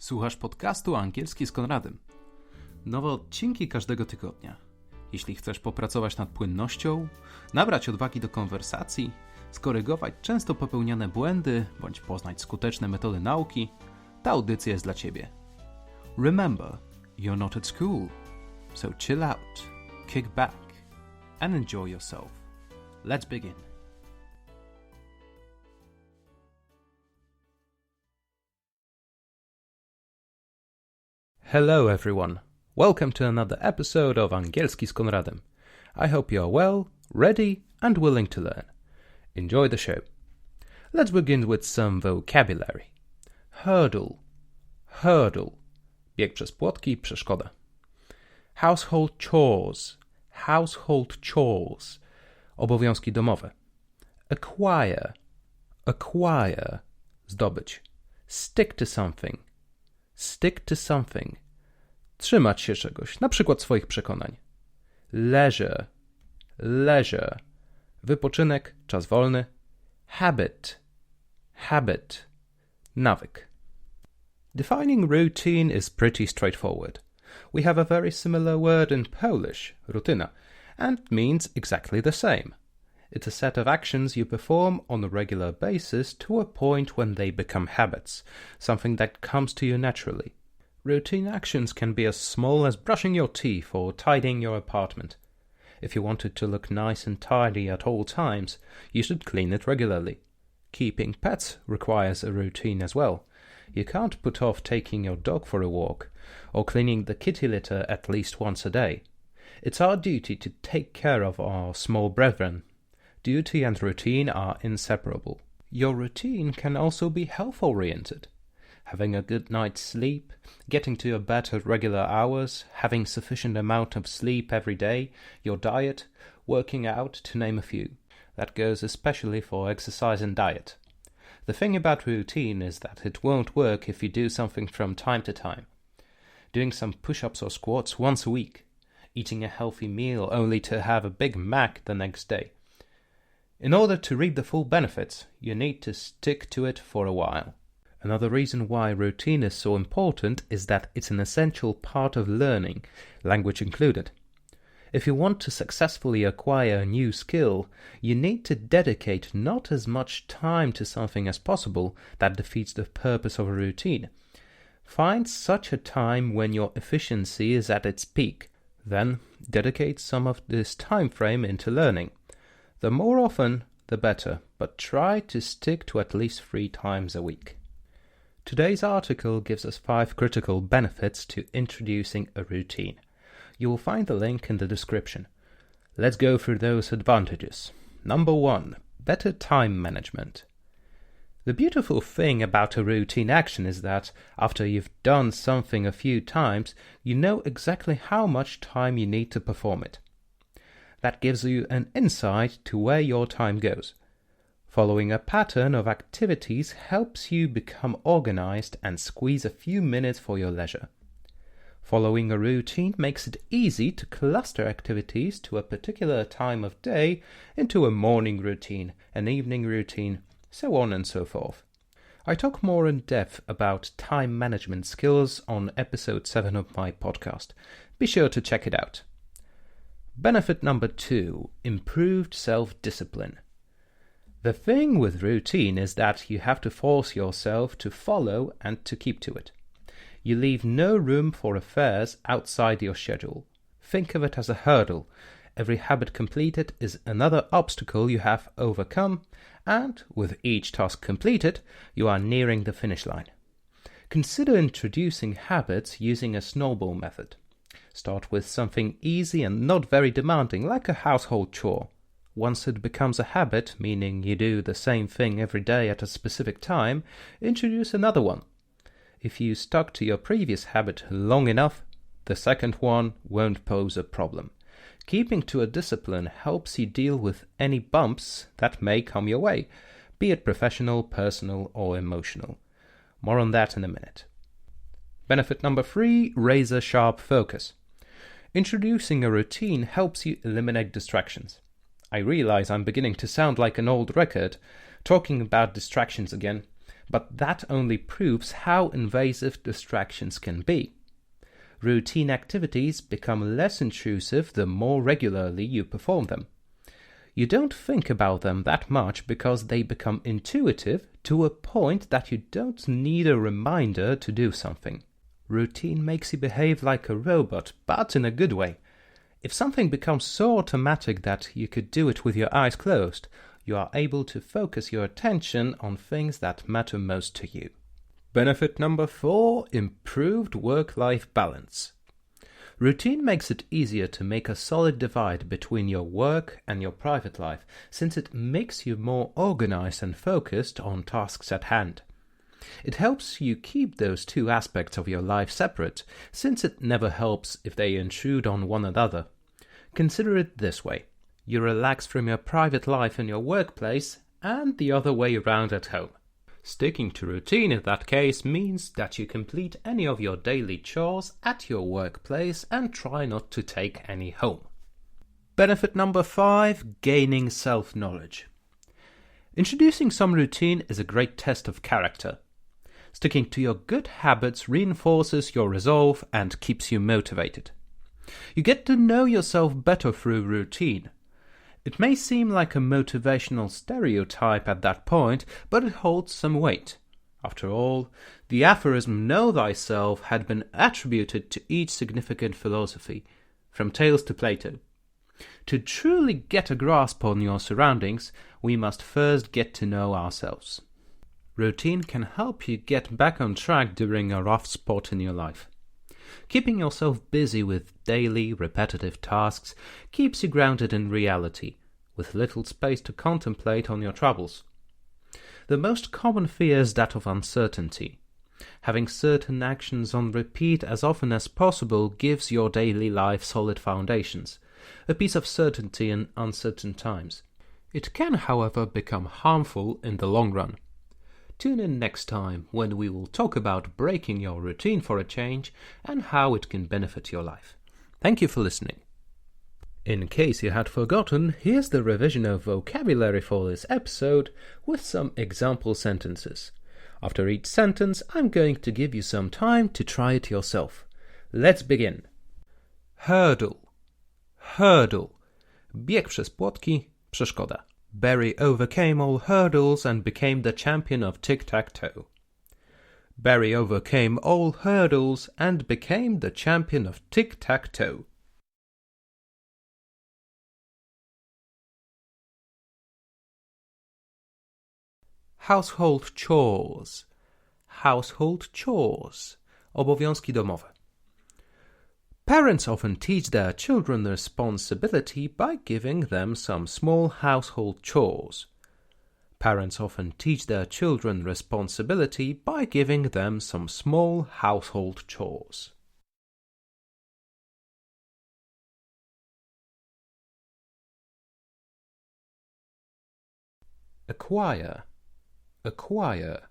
Słuchasz podcastu angielski z Konradem. Nowe odcinki każdego tygodnia. Jeśli chcesz popracować nad płynnością, nabrać odwagi do konwersacji, skorygować często popełniane błędy bądź poznać skuteczne metody nauki, ta audycja jest dla Ciebie. Remember, you're not at school, so chill out, kick back and enjoy yourself. Let's begin. Hello everyone. Welcome to another episode of Angielski z Konradem. I hope you are well, ready and willing to learn. Enjoy the show. Let's begin with some vocabulary. Hurdle. Hurdle. Bieg przez płotki, przeszkoda. Household chores. Household chores. Obowiązki domowe. Acquire. Acquire. Zdobyć. Stick to something. Stick to something. Trzymać się czegoś, na przykład swoich przekonań. Leisure. Leisure. Wypoczynek, czas wolny. Habit. Habit. Nawyk. Defining routine is pretty straightforward. We have a very similar word in Polish, rutyna, and it means exactly the same. It's a set of actions you perform on a regular basis to a point when they become habits, something that comes to you naturally. Routine actions can be as small as brushing your teeth or tidying your apartment. If you want it to look nice and tidy at all times, you should clean it regularly. Keeping pets requires a routine as well. You can't put off taking your dog for a walk or cleaning the kitty litter at least once a day. It's our duty to take care of our small brethren. Duty and routine are inseparable. Your routine can also be health-oriented. Having a good night's sleep, getting to your bed at regular hours, having sufficient amount of sleep every day, your diet, working out, to name a few. That goes especially for exercise and diet. The thing about routine is that it won't work if you do something from time to time. Doing some push-ups or squats once a week. Eating a healthy meal only to have a Big Mac the next day. In order to reap the full benefits, you need to stick to it for a while. Another reason why routine is so important is that it's an essential part of learning, language included. If you want to successfully acquire a new skill, you need to dedicate not as much time to something as possible. That defeats the purpose of a routine. Find such a time when your efficiency is at its peak. Then dedicate some of this time frame into learning. The more often, the better, but try to stick to at least 3 times a week. Today's article gives us 5 critical benefits to introducing a routine. You will find the link in the description. Let's go through those advantages. Number 1. Better time management. The beautiful thing about a routine action is that after you've done something a few times, you know exactly how much time you need to perform it. That gives you an insight to where your time goes. Following a pattern of activities helps you become organized and squeeze a few minutes for your leisure. Following a routine makes it easy to cluster activities to a particular time of day into a morning routine, an evening routine, so on and so forth. I talk more in depth about time management skills on episode 7 of my podcast. Be sure to check it out. Benefit number 2, improved self-discipline. The thing with routine is that you have to force yourself to follow and to keep to it. You leave no room for affairs outside your schedule. Think of it as a hurdle. Every habit completed is another obstacle you have overcome, and with each task completed, you are nearing the finish line. Consider introducing habits using a snowball method. Start with something easy and not very demanding, like a household chore. Once it becomes a habit, meaning you do the same thing every day at a specific time, introduce another one. If you stuck to your previous habit long enough, the second one won't pose a problem. Keeping to a discipline helps you deal with any bumps that may come your way, be it professional, personal, or emotional. More on that in a minute. Benefit number 3, razor-sharp focus. Introducing a routine helps you eliminate distractions. I realize I'm beginning to sound like an old record, talking about distractions again, but that only proves how invasive distractions can be. Routine activities become less intrusive the more regularly you perform them. You don't think about them that much because they become intuitive to a point that you don't need a reminder to do something. Routine makes you behave like a robot, but in a good way. If something becomes so automatic that you could do it with your eyes closed, you are able to focus your attention on things that matter most to you. Benefit number 4, improved work-life balance. Routine makes it easier to make a solid divide between your work and your private life, since it makes you more organized and focused on tasks at hand. It helps you keep those two aspects of your life separate, since it never helps if they intrude on one another. Consider it this way. You relax from your private life in your workplace and the other way around at home. Sticking to routine in that case means that you complete any of your daily chores at your workplace and try not to take any home. Benefit number 5, gaining self-knowledge. Introducing some routine is a great test of character. Sticking to your good habits reinforces your resolve and keeps you motivated. You get to know yourself better through routine. It may seem like a motivational stereotype at that point, but it holds some weight. After all, the aphorism "Know thyself" had been attributed to each significant philosophy, from Tales to Plato. To truly get a grasp on your surroundings, we must first get to know ourselves. Routine can help you get back on track during a rough spot in your life. Keeping yourself busy with daily, repetitive tasks keeps you grounded in reality, with little space to contemplate on your troubles. The most common fear is that of uncertainty. Having certain actions on repeat as often as possible gives your daily life solid foundations, a piece of certainty in uncertain times. It can, however, become harmful in the long run. Tune in next time when we will talk about breaking your routine for a change and how it can benefit your life. Thank you for listening. In case you had forgotten, here's the revision of vocabulary for this episode with some example sentences. After each sentence, I'm going to give you some time to try it yourself. Let's begin. Hurdle. Hurdle. Bieg przez płotki, przeszkoda. Barry overcame all hurdles and became the champion of tic-tac-toe. Barry overcame all hurdles and became the champion of tic-tac-toe. Household chores. Household chores. Obowiązki domowe. Parents often teach their children responsibility by giving them some small household chores. Parents often teach their children responsibility by giving them some small household chores. Acquire. Acquire.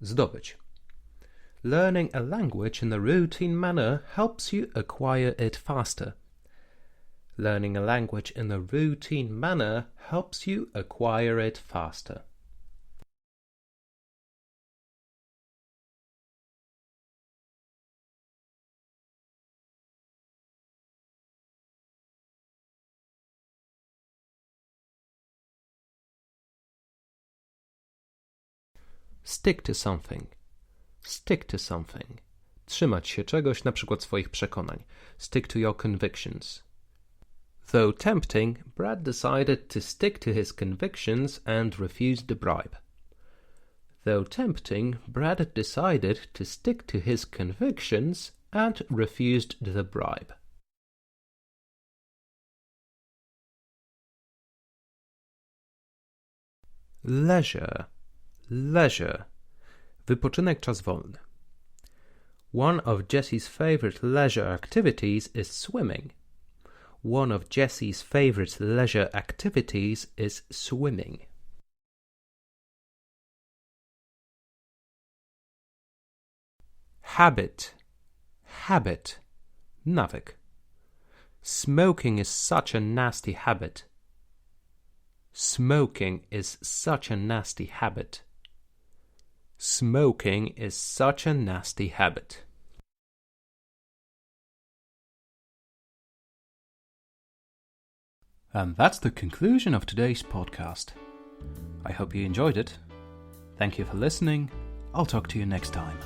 Zdobyć. Learning a language in a routine manner helps you acquire it faster. Learning a language in a routine manner helps you acquire it faster. Stick to something. Stick to something. Trzymać się czegoś, na przykład swoich przekonań. Stick to your convictions. Though tempting, Brad decided to stick to his convictions and refused the bribe. Though tempting, Brad decided to stick to his convictions and refused the bribe. Leisure. Leisure. Wypoczynek, czas wolny. One of Jesse's favorite leisure activities is swimming. One of Jesse's favorite leisure activities is swimming. Habit. Habit. Nawyk. Smoking is such a nasty habit. Smoking is such a nasty habit. Smoking is such a nasty habit. And that's the conclusion of today's podcast. I hope you enjoyed it. Thank you for listening. I'll talk to you next time.